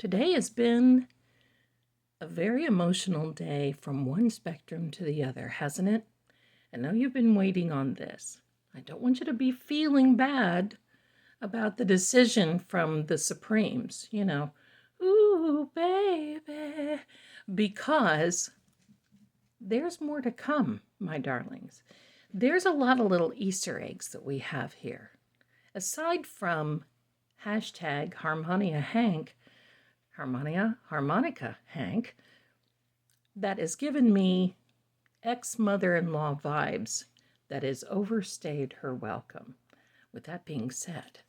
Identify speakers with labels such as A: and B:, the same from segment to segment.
A: Today has been a very emotional day from one spectrum to the other, hasn't it? I know you've been waiting on this. I don't want you to be feeling bad about the decision from the Supremes, ooh, baby, because there's more to come, my darlings. There's a lot of little Easter eggs that we have here. Aside from hashtag Harmonica Hank, that has given me ex-mother-in-law vibes that has overstayed her welcome. With that being said,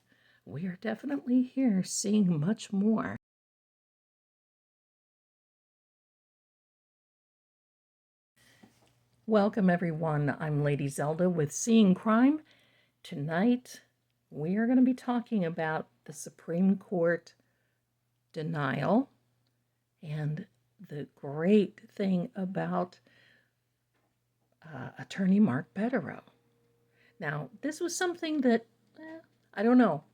A: we are definitely here seeing much more. Welcome everyone, I'm Lady Zelda with Seeing Crime. Tonight we are going to be talking about the Supreme Court denial and the great thing about Attorney Mark Bederow. Now, this was something that, I don't know.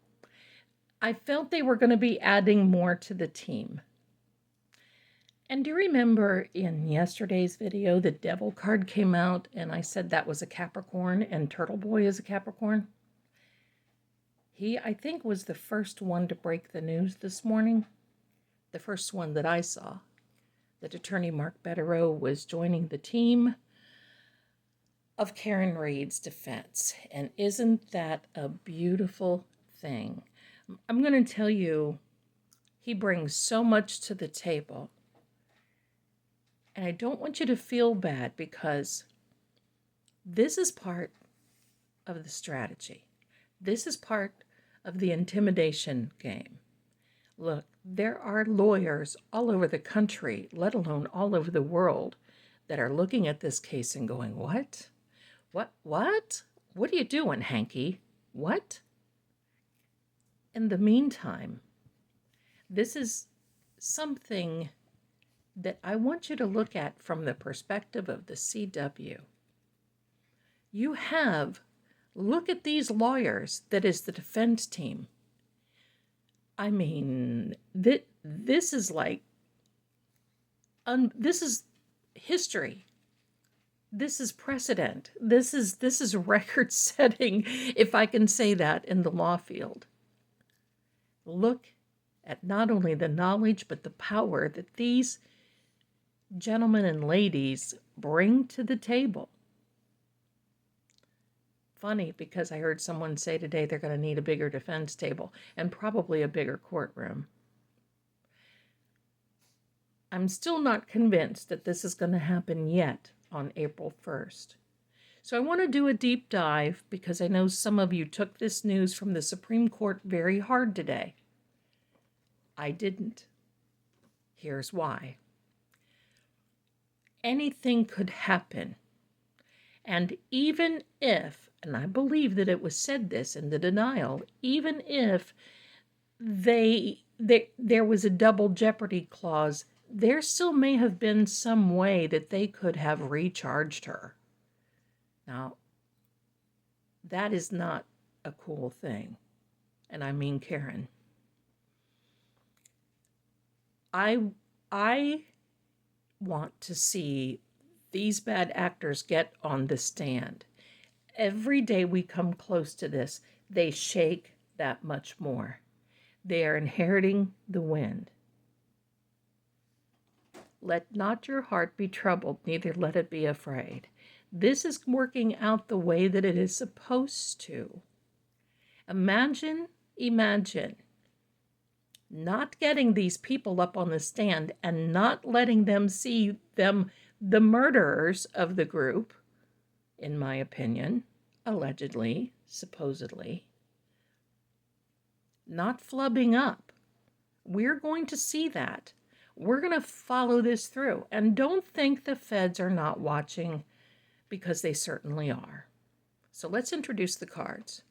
A: I felt they were going to be adding more to the team. And do you remember in yesterday's video, the Devil card came out and I said that was a Capricorn and Turtle Boy is a Capricorn? He, I think, was the first one to break the news this morning. The first one that I saw. That Attorney Mark Bederow was joining the team of Karen Reid's defense. And isn't that a beautiful thing? I'm going to tell you, he brings so much to the table. And I don't want you to feel bad because this is part of the strategy. This is part of the intimidation game. Look, there are lawyers all over the country, let alone all over the world, that are looking at this case and going, what? What are you doing, Hanky? What? In the meantime, this is something that I want you to look at from the perspective of the CW. You have, look at these lawyers that is the defense team. I mean, this is like, this is history. This is precedent. This is record setting, if I can say that, in the law field. Look at not only the knowledge, but the power that these gentlemen and ladies bring to the table. Funny, because I heard someone say today they're going to need a bigger defense table and probably a bigger courtroom. I'm still not convinced that this is going to happen yet on April 1st. So I want to do a deep dive because I know some of you took this news from the Supreme Court very hard today. I didn't. Here's why. Anything could happen. And even if, and I believe that it was said this in the denial, even if there was a double jeopardy clause, there still may have been some way that they could have recharged her. Now, that is not a cool thing. And I mean Karen. I want to see these bad actors get on the stand. Every day we come close to this, they shake that much more. They are inheriting the wind. Let not your heart be troubled, neither let it be afraid. This is working out the way that it is supposed to. Imagine not getting these people up on the stand and not letting them see them, the murderers of the group, in my opinion, allegedly, supposedly, not flubbing up. We're going to see that. We're going to follow this through. And don't think the feds are not watching, because they certainly are. So let's introduce the cards.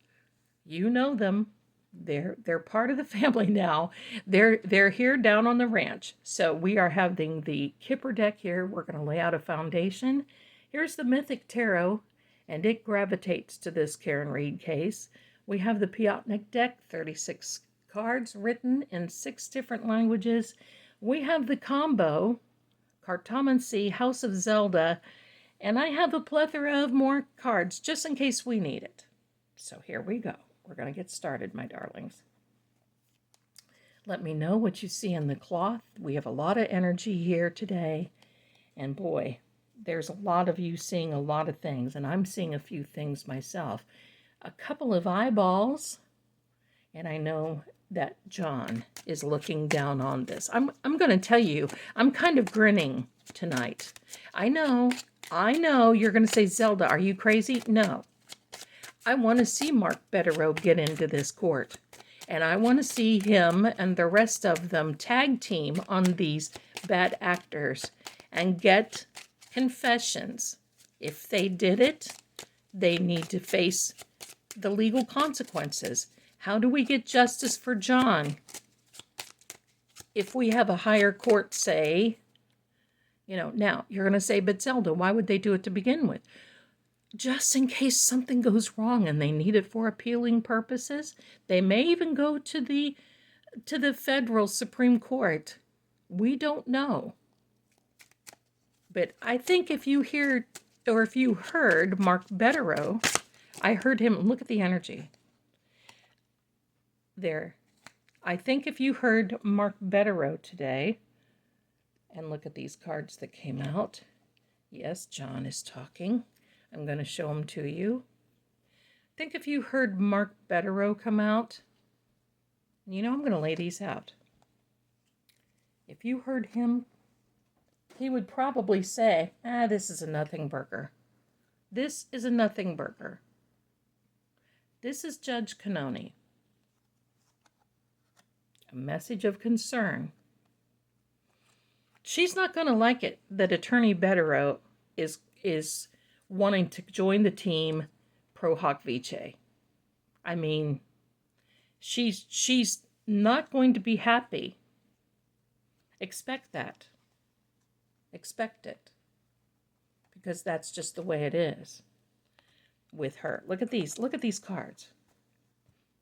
A: You know them. They're part of the family now. They're here down on the ranch. So we are having the Kipper deck here. We're going to lay out a foundation. Here's the Mythic Tarot, and it gravitates to this Karen Reid case. We have the Piotnik deck, 36 cards written in 6 different languages. We have the combo, Cartomancy, House of Zelda, and I have a plethora of more cards just in case we need it. So here we go. We're going to get started, my darlings. Let me know what you see in the cloth. We have a lot of energy here today. And boy, there's a lot of you seeing a lot of things, and I'm seeing a few things myself. A couple of eyeballs, and I know that John is looking down on this. I'm going to tell you, I'm kind of grinning tonight. I know you're going to say, Zelda, are you crazy? No. I want to see Mark Bero get into this court. And I want to see him and the rest of them tag team on these bad actors and get confessions. If they did it, they need to face the legal consequences. How do we get justice for John? If we have a higher court say, now you're going to say, but Zelda, why would they do it to begin with? Just in case something goes wrong and they need it for appealing purposes. They may even go to the federal Supreme Court. We don't know. But I think if you heard Mark Bederow, I heard him, look at the energy. There. I think if you heard Mark Bederow today, and look at these cards that came out. Yes, John is talking. I'm going to show them to you. I think if you heard Mark Bederow come out, I'm going to lay these out. If you heard him, he would probably say, this is a nothing burger. This is a nothing burger. This is Judge Cannoni. A message of concern. She's not going to like it that Attorney Bederow is wanting to join the team pro hoc vice. I mean, she's not going to be happy. Expect that. Expect it. Because that's just the way it is with her. Look at these cards.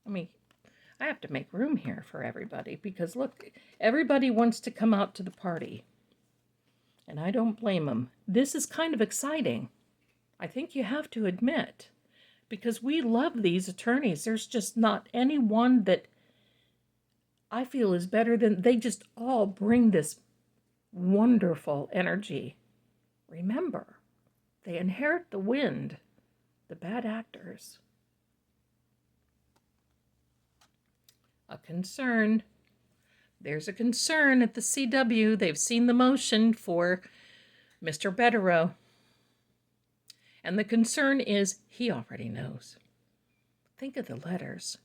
A: I have to make room here for everybody because look, everybody wants to come out to the party. And I don't blame them. This is kind of exciting. I think you have to admit, because we love these attorneys. There's just not any one that I feel is better than, they just all bring this wonderful energy. Remember, they inherit the wind, the bad actors. A concern. There's a concern at the CW. They've seen the motion for Mr. Bederow. And the concern is he already knows. Think of the letters.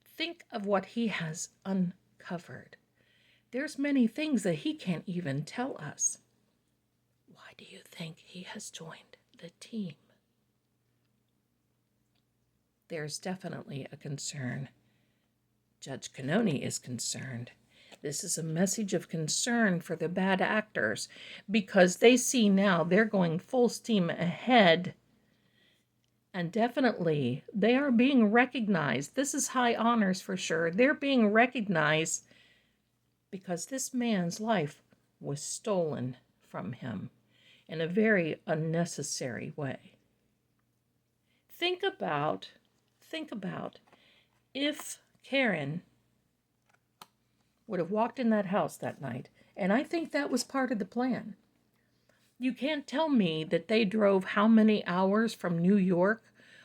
A: Think of what he has uncovered. There's many things that he can't even tell us. Why do you think he has joined the team? There's definitely a concern. Judge Cannoni is concerned. This is a message of concern for the bad actors because they see now they're going full steam ahead. And definitely they are being recognized. This is high honors for sure. They're being recognized because this man's life was stolen from him in a very unnecessary way. Think about if Karen would have walked in that house that night, and I think that was part of the plan. You can't tell me that they drove how many hours from New York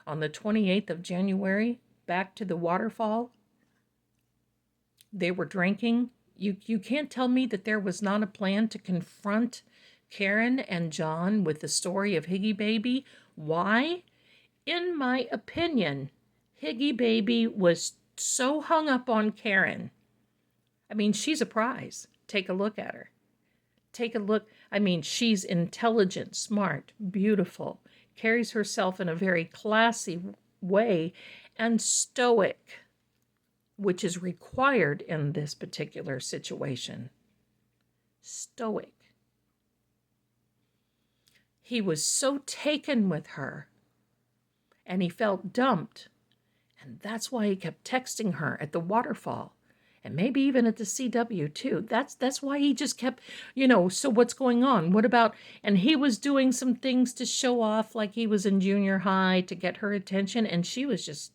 A: on the 28th of January back to the waterfall. They were drinking. You can't tell me that there was not a plan to confront Karen and John with the story of Higgy Baby. Why? In my opinion, Higgy Baby was so hung up on Karen. I mean, she's a prize. Take a look at her. Take a look. I mean, she's intelligent, smart, beautiful, carries herself in a very classy way, and stoic, which is required in this particular situation. Stoic. He was so taken with her, and he felt dumped, and that's why he kept texting her at the waterfall. And maybe even at the CW too. That's why he just kept, so what's going on? What about, and he was doing some things to show off like he was in junior high to get her attention, and she was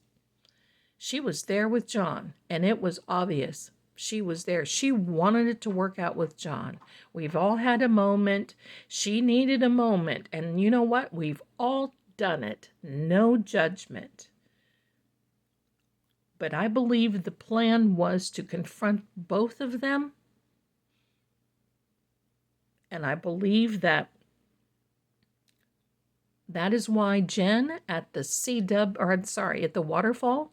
A: there with John, and it was obvious. She was there. She wanted it to work out with John. We've all had a moment. She needed a moment. And you know what? We've all done it. No judgment. But I believe the plan was to confront both of them. And I believe that is why Jen at the at the waterfall,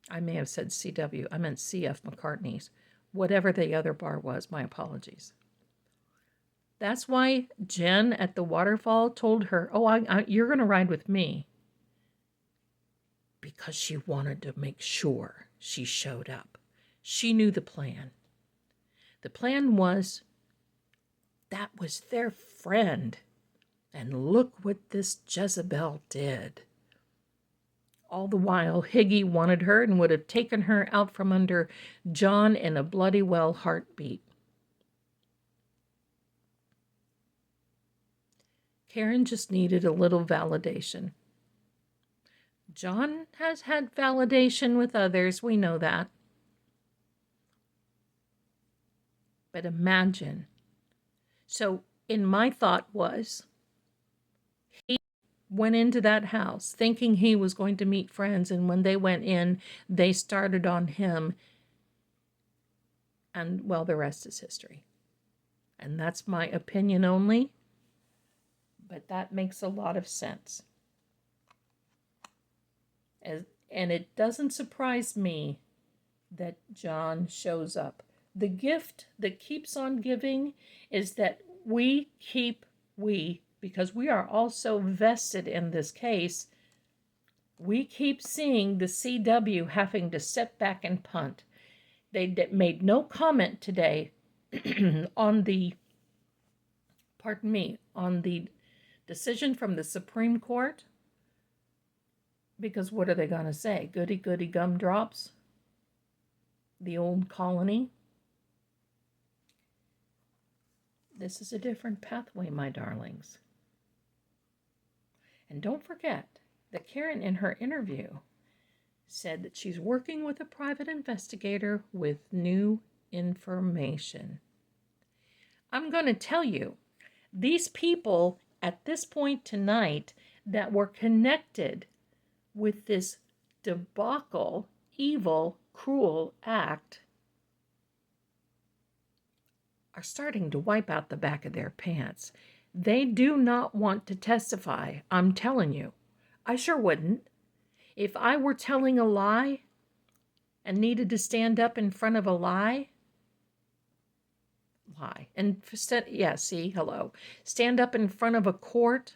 A: I may have said CW, I meant CF McCartney's, whatever the other bar was, my apologies. That's why Jen at the waterfall told her, you're going to ride with me. Because she wanted to make sure she showed up. She knew the plan. The plan was, that was their friend. And look what this Jezebel did. All the while, Higgy wanted her and would have taken her out from under John in a bloody well heartbeat. Karen just needed a little validation. John has had validation with others, we know that. But imagine. So, my thought was, he went into that house thinking he was going to meet friends, and when they went in, they started on him. And, well, the rest is history. And that's my opinion only, but that makes a lot of sense. And it doesn't surprise me that John shows up. The gift that keeps on giving is that because we are also vested in this case, we keep seeing the CW having to sit back and punt. They made no comment today on the decision from the Supreme Court. Because what are they going to say? Goody, goody gumdrops? The old colony? This is a different pathway, my darlings. And don't forget that Karen, in her interview, said that she's working with a private investigator with new information. I'm going to tell you, these people at this point tonight that were connected with this debacle, evil, cruel act, are starting to wipe out the back of their pants. They do not want to testify, I'm telling you. I sure wouldn't. If I were telling a lie and needed to stand up in front of a lie, and stand up in front of a court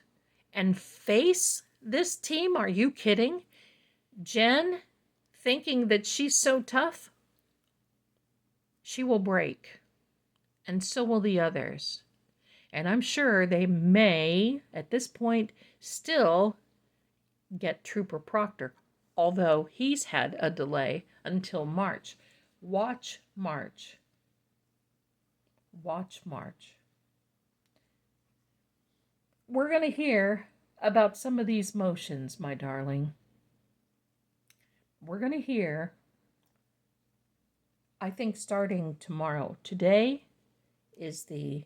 A: and face this team? Are you kidding? Jen, thinking that she's so tough, she will break. And so will the others. And I'm sure they may, at this point, still get Trooper Proctor, although he's had a delay until March. Watch March. Watch March. We're going to hear about some of these motions, my darling. We're going to hear, I think, starting tomorrow. Today is the,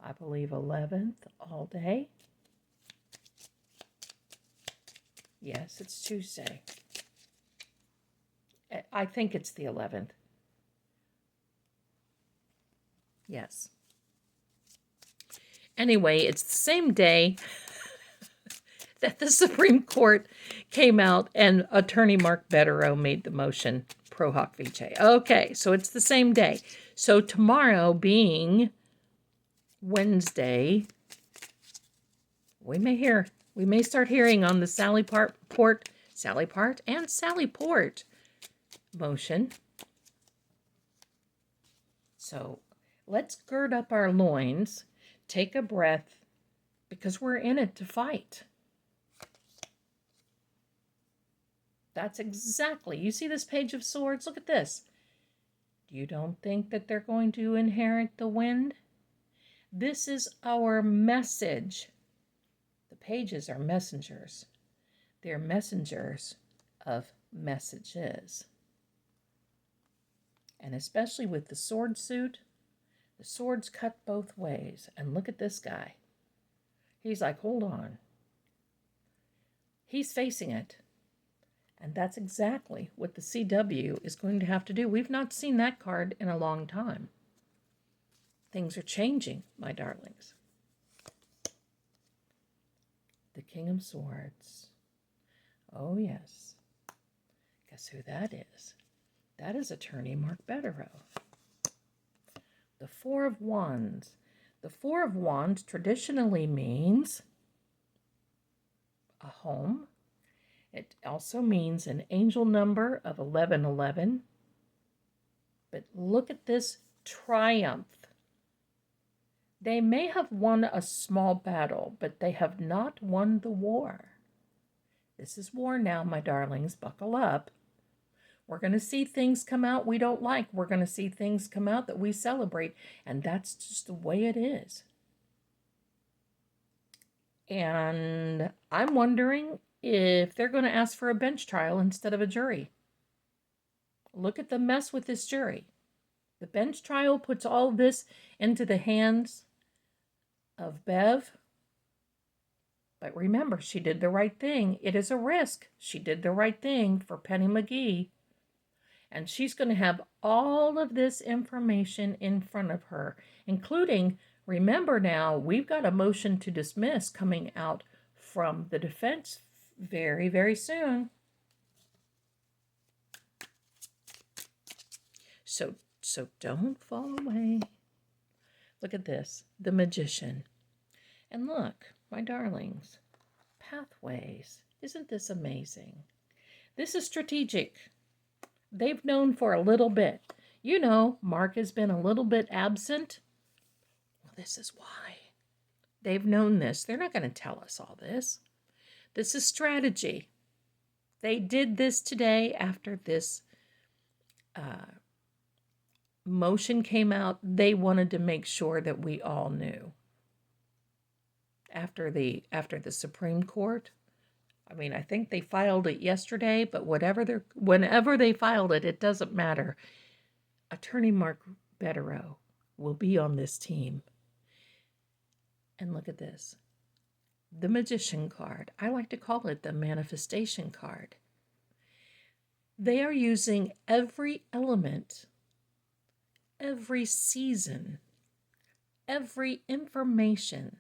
A: I believe, 11th all day. Yes, it's Tuesday. I think it's the 11th. Yes. Anyway, it's the same day that the Supreme Court came out and Attorney Mark Bederow made the motion pro hoc vice. Okay, so it's the same day. So tomorrow being Wednesday, we may start hearing on the Sally Port motion. So let's gird up our loins, take a breath, because we're in it to fight. That's exactly. You see this Page of Swords? Look at this. You don't think that they're going to inherit the wind? This is our message. The pages are messengers. They're messengers of messages. And especially with the sword suit, the swords cut both ways. And look at this guy. He's like, hold on. He's facing it. And that's exactly what the CW is going to have to do. We've not seen that card in a long time. Things are changing, my darlings. The King of Swords. Oh, yes. Guess who that is? That is Attorney Mark Bederow. The Four of Wands. The Four of Wands traditionally means a home. It also means an angel number of 1111. But look at this triumph. They may have won a small battle, but they have not won the war. This is war now, my darlings. Buckle up. We're going to see things come out we don't like. We're going to see things come out that we celebrate. And that's just the way it is. And I'm wondering if they're going to ask for a bench trial instead of a jury. Look at the mess with this jury. The bench trial puts all this into the hands of Bev. But remember, she did the right thing. It is a risk. She did the right thing for Penny McGee. And she's going to have all of this information in front of her, including, remember now, we've got a motion to dismiss coming out from the defense very, very soon. So don't fall away. Look at this, the Magician. And look, my darlings, pathways. Isn't this amazing? This is strategic. They've known for a little bit. You know, Mark has been a little bit absent. Well, this is why. They've known this. They're not going to tell us all this. This is strategy. They did this today after this motion came out. They wanted to make sure that we all knew. After the Supreme Court, I mean, I think they filed it yesterday, but whenever they filed it, it doesn't matter. Attorney Mark Bederow will be on this team. And look at this. The Magician card. I like to call it the manifestation card. They are using every element, every season, every information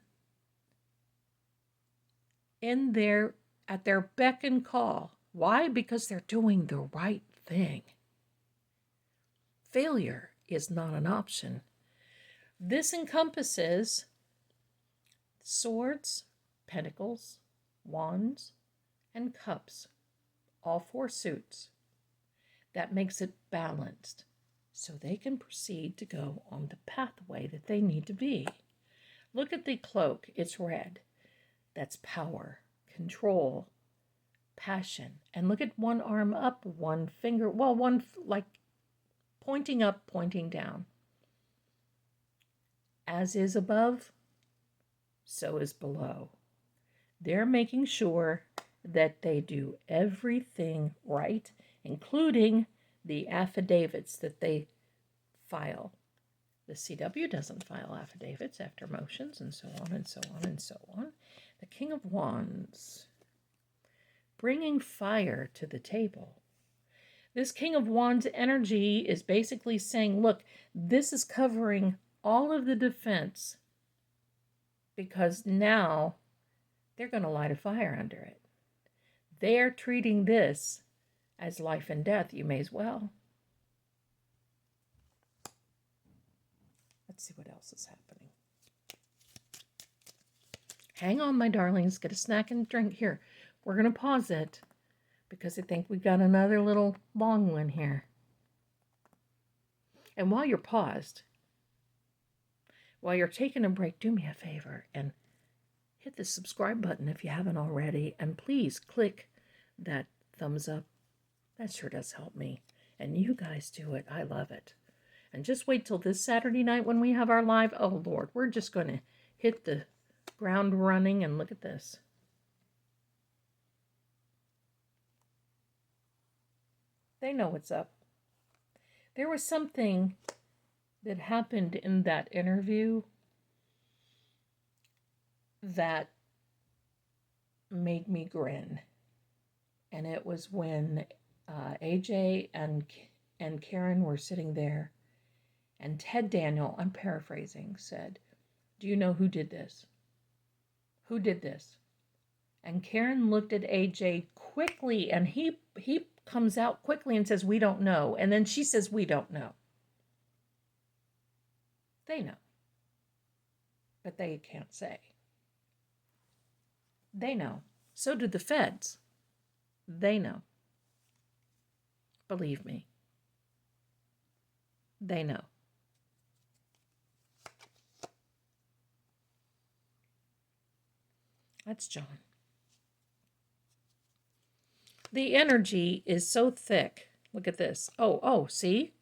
A: at their beck and call. Why? Because they're doing the right thing. Failure is not an option. This encompasses swords, pentacles, wands, and cups. All four suits. That makes it balanced, so they can proceed to go on the pathway that they need to be. Look at the cloak. It's red. That's power, control, passion. And look at one arm up, one finger, one like pointing up, pointing down. As is above, so is below. They're making sure that they do everything right, including the affidavits that they file. The CW doesn't file affidavits after motions, and so on and so on and so on. The King of Wands, bringing fire to the table. This King of Wands energy is basically saying, look, this is covering all of the defense because now they're going to light a fire under it. They're treating this as life and death. You may as well. Let's see what else is happening. Hang on, my darlings. Get a snack and drink. Here, we're going to pause it because I think we've got another little long one here. And while you're paused, while you're taking a break, do me a favor and hit the subscribe button if you haven't already. And please click that thumbs up That sure does help me. And you guys do it. I love it. And just wait till this Saturday night when we have our live. Oh, Lord, we're just going to hit the ground running. And look at this. They know what's up. There was something that happened in that interview that made me grin. And it was when AJ and Karen were sitting there, and Ted Daniel, I'm paraphrasing, said, "Do you know who did this? Who did this?" And Karen looked at AJ quickly, and he comes out quickly and says, "We don't know." And then she says, "We don't know." They know. But they can't say. They know. So do the feds. They know. Believe me. They know. That's John. The energy is so thick. Look at this. Oh, see?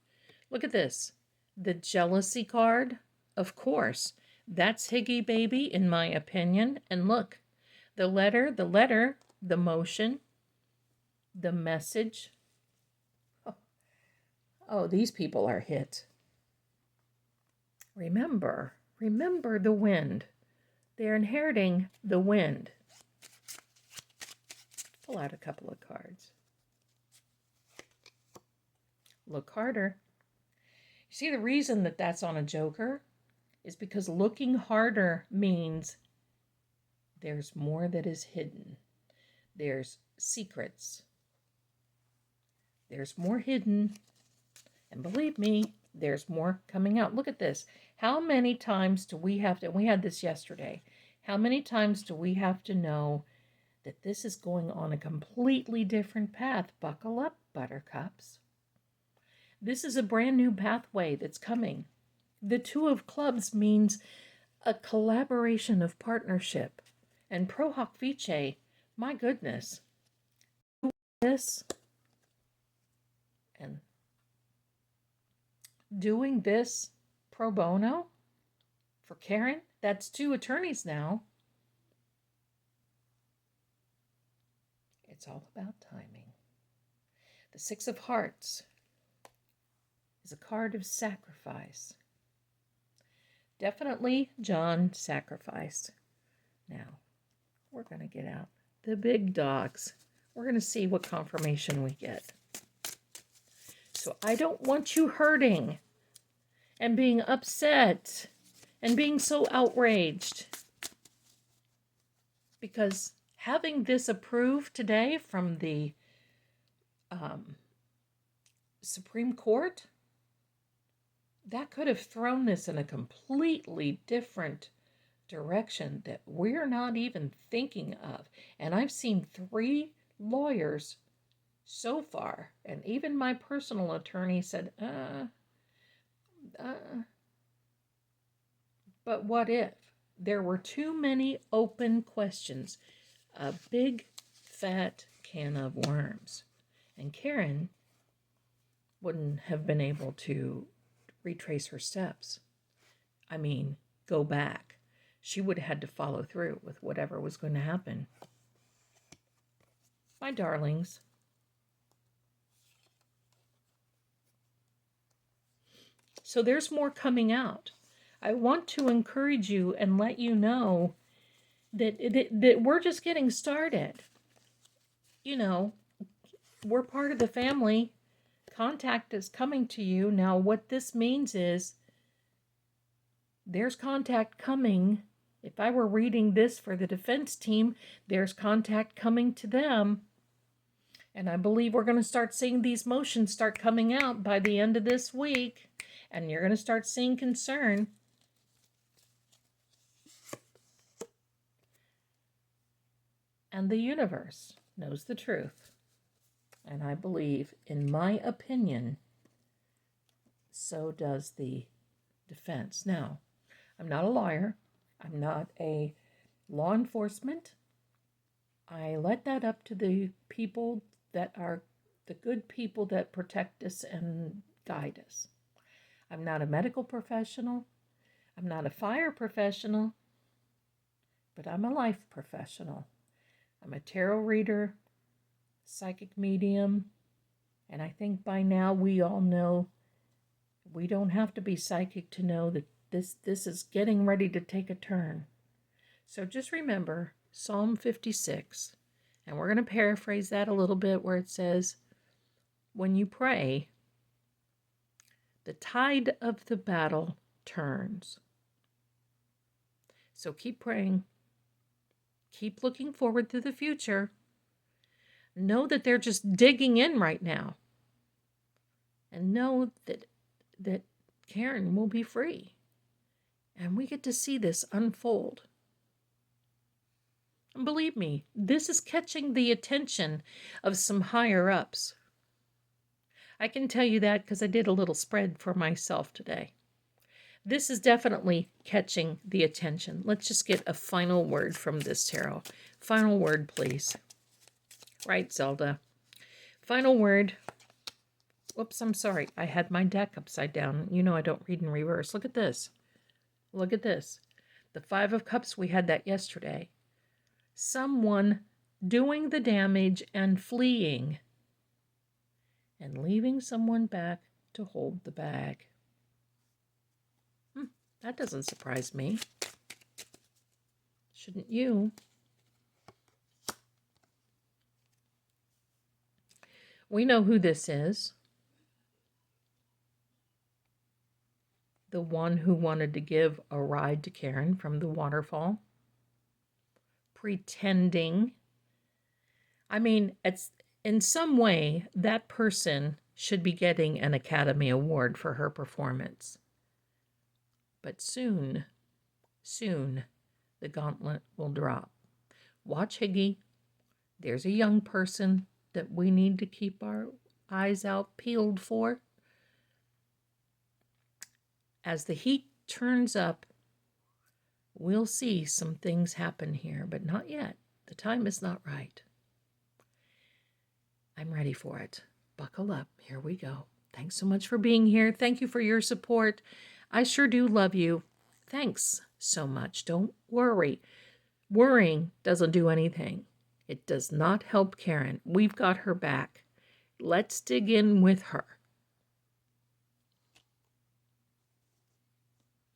A: Look at this. The jealousy card, of course. That's Higgy Baby, in my opinion. And look, the letter, the motion, the message. Oh, these people are hit. Remember the wind. They're inheriting the wind. Pull out a couple of cards. Look harder. You see, the reason that that's on a joker is because looking harder means there's more that is hidden. There's secrets. There's more hidden. And believe me, there's more coming out. Look at this. How many times do we have to, and we had this yesterday, how many times do we have to know that this is going on a completely different path? Buckle up, buttercups. This is a brand new pathway that's coming. The Two of Clubs means a collaboration of partnership. And Pro Hoc Vice, my goodness. This and doing this pro bono for Karen, that's 2 attorneys now. It's all about timing. The 6 of Hearts is a card of sacrifice. Definitely John sacrificed. Now, we're going to get out the big dogs. We're going to see what confirmation we get. So I don't want you hurting and being upset and being so outraged. Because having this approved today from the Supreme Court, that could have thrown this in a completely different direction that we're not even thinking of. And I've seen 3 lawyers so far, and even my personal attorney said, but what if? There were too many open questions. A big, fat can of worms. And Karen wouldn't have been able to retrace her steps. I mean, go back. She would have had to follow through with whatever was going to happen. My darlings. So there's more coming out. I want to encourage you and let you know that we're just getting started. You know, we're part of the family. Contact is coming to you. Now, what this means is there's contact coming. If I were reading this for the defense team, there's contact coming to them. And I believe we're going to start seeing these motions start coming out by the end of this week. And you're going to start seeing concern. And the universe knows the truth. And I believe, in my opinion, so does the defense. Now, I'm not a lawyer. I'm not a law enforcement. I let that up to the people that are the good people that protect us and guide us. I'm not a medical professional. I'm not a fire professional, but I'm a life professional. I'm a tarot reader, psychic medium, and I think by now we all know we don't have to be psychic to know that this is getting ready to take a turn. So just remember Psalm 56, and we're going to paraphrase that a little bit where it says, when you pray, the tide of the battle turns. So keep praying. Keep looking forward to the future. Know that they're just digging in right now. And know that Karen will be free. And we get to see this unfold. And believe me, this is catching the attention of some higher ups. I can tell you that because I did a little spread for myself today. This is definitely catching the attention. Let's just get a final word from this tarot. Final word, please. Right, Zelda. Final word. Whoops, I'm sorry. I had my deck upside down. You know I don't read in reverse. Look at this. Look at this. The Five of Cups, we had that yesterday. Someone doing the damage and fleeing and leaving someone back to hold the bag. That doesn't surprise me. Shouldn't you? We know who this is. The one who wanted to give a ride to Karen from the waterfall. Pretending. I mean, it's in some way, that person should be getting an Academy Award for her performance. But soon, the gauntlet will drop. Watch Higgy. There's a young person that we need to keep our eyes out peeled for. As the heat turns up, we'll see some things happen here, but not yet. The time is not right. I'm ready for it. Buckle up. Here we go. Thanks so much for being here. Thank you for your support. I sure do love you. Thanks so much. Don't worry. Worrying doesn't do anything. It does not help Karen. We've got her back. Let's dig in with her.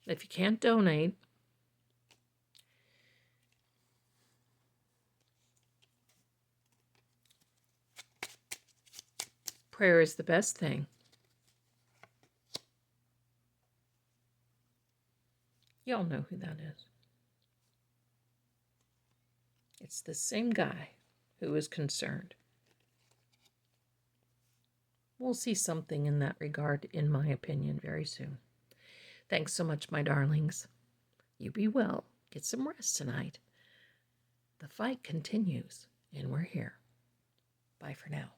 A: If you can't donate, prayer is the best thing. Y'all know who that is. It's the same guy who is concerned. We'll see something in that regard, in my opinion, very soon. Thanks so much, my darlings. You be well. Get some rest tonight. The fight continues, and we're here. Bye for now.